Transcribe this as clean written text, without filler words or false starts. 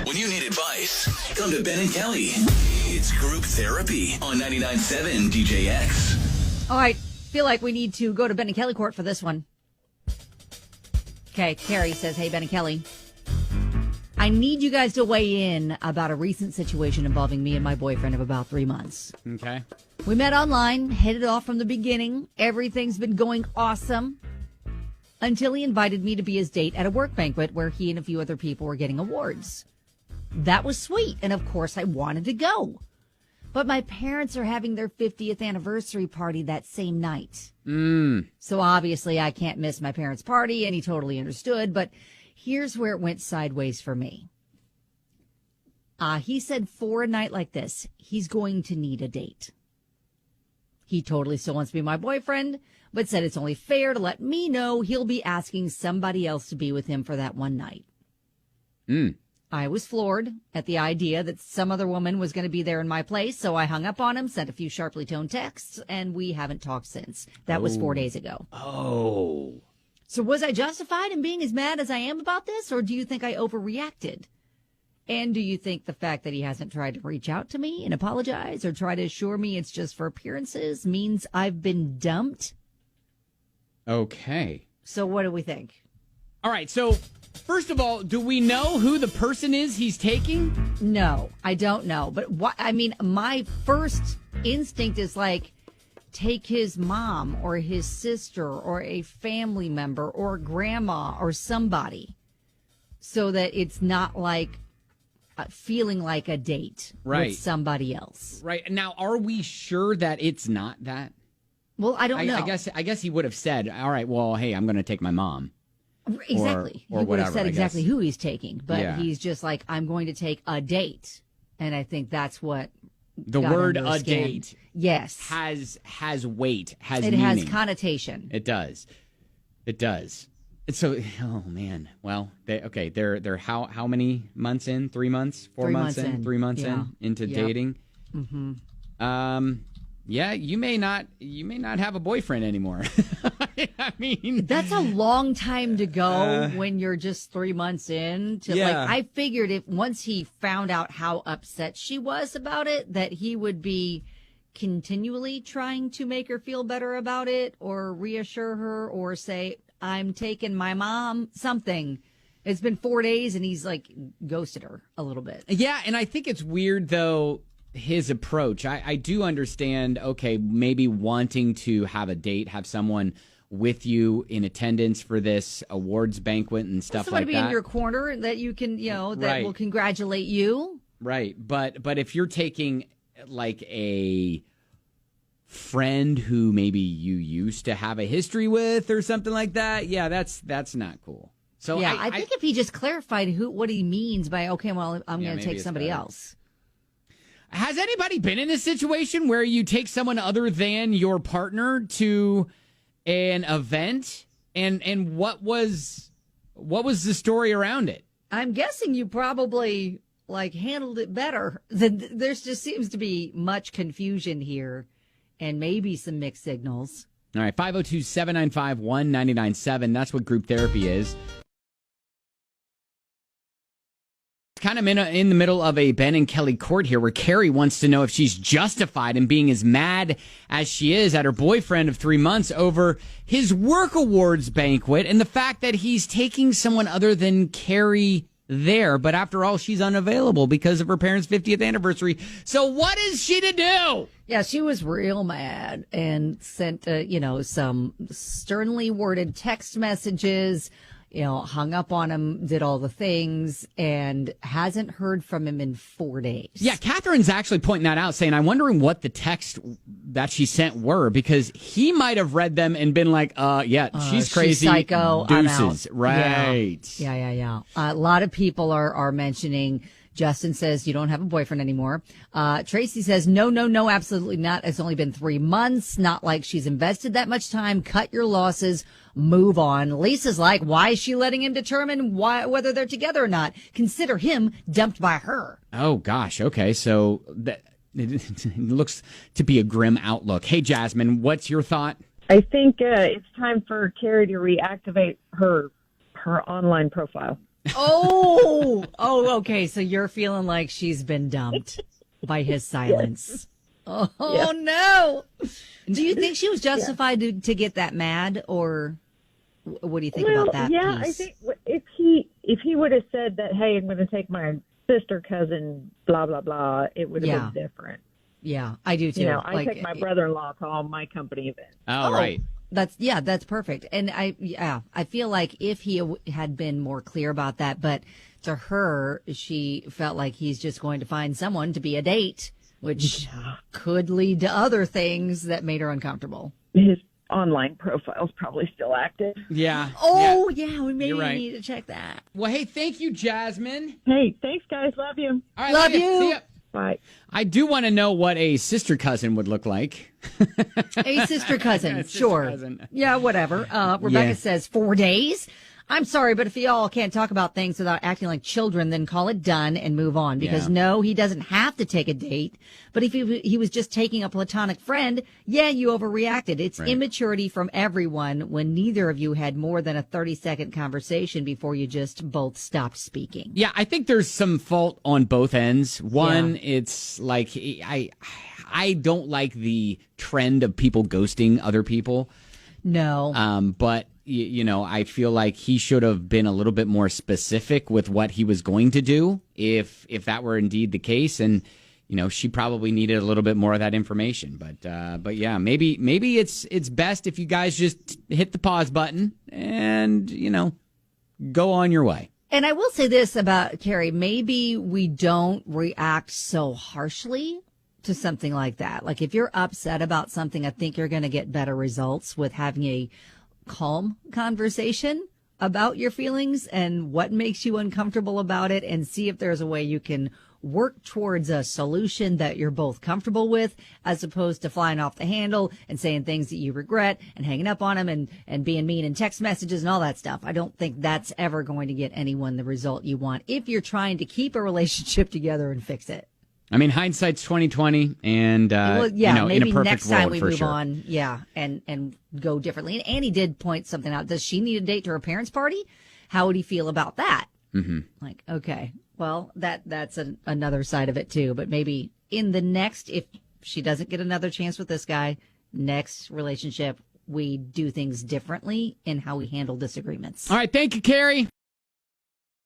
When you need advice, come to Ben and Kelly. It's group therapy on 99.7 DJX. All right, feel like we need to go to Ben and Kelly court for this one. Okay, Carrie says, hey, Ben and Kelly, I need you guys to weigh in about a recent situation involving me and my boyfriend of about 3 months. Okay. We met online, hit it off from the beginning. Everything's been going awesome until he invited me to be his date at a work banquet where he and a few other people were getting awards. That was sweet, and of course I wanted to go. But my parents are having their 50th anniversary party that same night. So obviously I can't miss my parents' party, and he totally understood. But here's where it went sideways for me. He said for a night like this, he's going to need a date. He totally still wants to be my boyfriend, but said it's only fair to let me know he'll be asking somebody else to be with him for that one night. I was floored at the idea that some other woman was going to be there in my place, so I hung up on him, sent a few sharply toned texts, and we haven't talked since. That was 4 days ago. Oh. So was I justified in being as mad as I am about this, or do you think I overreacted? And do you think the fact that he hasn't tried to reach out to me and apologize or try to assure me it's just for appearances means I've been dumped? Okay. So what do we think? All right, so first of all, do we know who the person is he's taking? No, I don't know. But my first instinct is like, take his mom or his sister or a family member or grandma or somebody so that it's not like feeling like a date with somebody else. Right. Now, are we sure that it's not that? Well, I don't know. I guess he would have said, all right, well, hey, I'm going to take my mom. Exactly. Or he would have whatever, said exactly who he's taking, but Yeah. he's just like, I'm going to take a date. And I think that's what The got word under his a skin. date Yes. has weight, has It meaning. has connotation. It does. It does. So, oh man. Well, they're how many months in? 3 months? 4 months in? 3 months in into dating. Mm-hmm. Yeah, you may not have a boyfriend anymore. I mean, That's a long time to go when you're just 3 months in. I figured if once he found out how upset she was about it, that he would be continually trying to make her feel better about it or reassure her or say, I'm taking my mom, something. It's been 4 days and he's like ghosted her a little bit. Yeah, and I think it's weird though, his approach. I do understand, okay, maybe wanting to have a date, have someone with you in attendance for this awards banquet and stuff like that. Somebody be in your corner that you can, that will congratulate you. Right. But if you're taking like a friend who maybe you used to have a history with or something like that, yeah, that's not cool. So yeah, I think if he just clarified what he means by, okay, well, I'm going to take somebody else. Has anybody been in a situation where you take someone other than your partner to an event? And what was the story around it? I'm guessing you probably handled it better. There just seems to be much confusion here and maybe some mixed signals. All right, 502-795-1997. That's what group therapy is. Kind of in the middle of a Ben and Kelly court here where Carrie wants to know if she's justified in being as mad as she is at her boyfriend of 3 months over his work awards banquet and the fact that he's taking someone other than Carrie there. But after all, she's unavailable because of her parents' 50th anniversary. So what is she to do? Yeah, she was real mad and sent, some sternly worded text messages, hung up on him, did all the things, and hasn't heard from him in 4 days. Yeah, Catherine's actually pointing that out, saying, I'm wondering what the text that she sent were, because he might have read them and been like, she's crazy. She's psycho. Deuces. I'm out. Right. Yeah. A lot of people are mentioning. Justin says you don't have a boyfriend anymore. Tracy says, no, absolutely not. It's only been 3 months. Not like she's invested that much time. Cut your losses. Move on. Lisa's like, why is she letting him determine whether they're together or not? Consider him dumped by her. Oh, gosh. Okay. So it looks to be a grim outlook. Hey, Jasmine, what's your thought? I think it's time for Carrie to reactivate her online profile. Oh, okay. So you're feeling like she's been dumped by his silence. Yes. Oh, no. Do you think she was justified to get that mad, or what do you think about that yeah, piece? I think if he would have said that, hey, I'm going to take my sister, cousin, blah, blah, blah, it would have been different. Yeah, I do too. You know, I take my brother-in-law to all my company events. Oh, right. That's perfect. And I feel like if he had been more clear about that, but to her, she felt like he's just going to find someone to be a date, which could lead to other things that made her uncomfortable. His online profile's probably still active. Yeah. Oh, yeah, we maybe right. need to check that. Well, hey, thank you, Jasmine. Hey, thanks, guys. Love you. All right, Love you. See ya. Bye. I do want to know what a sister cousin would look like. A sister cousin, sure. Cousin. Yeah, whatever. Rebecca says 4 days. I'm sorry, but if y'all can't talk about things without acting like children, then call it done and move on. Because no, he doesn't have to take a date. But if he was just taking a platonic friend, you overreacted. It's immaturity from everyone when neither of you had more than a 30-second conversation before you just both stopped speaking. Yeah, I think there's some fault on both ends. One, it's like I don't like the trend of people ghosting other people. No. But I feel like he should have been a little bit more specific with what he was going to do if that were indeed the case. And, she probably needed a little bit more of that information. But yeah, maybe it's best if you guys just hit the pause button and, go on your way. And I will say this about Carrie, maybe we don't react so harshly to something like that. Like if you're upset about something, I think you're going to get better results with having a calm conversation about your feelings and what makes you uncomfortable about it, and see if there's a way you can work towards a solution that you're both comfortable with, as opposed to flying off the handle and saying things that you regret and hanging up on them and being mean in text messages and all that stuff. I don't think that's ever going to get anyone the result you want if you're trying to keep a relationship together and fix it. I mean, hindsight's 20/20, and maybe in a perfect next time world, we for move sure. on, and go differently. And Annie did point something out. Does she need a date to her parents' party? How would he feel about that? Mm-hmm. Like, okay, well, that's another side of it too. But maybe in the next, if she doesn't get another chance with this guy, next relationship, we do things differently in how we handle disagreements. All right, thank you, Carrie.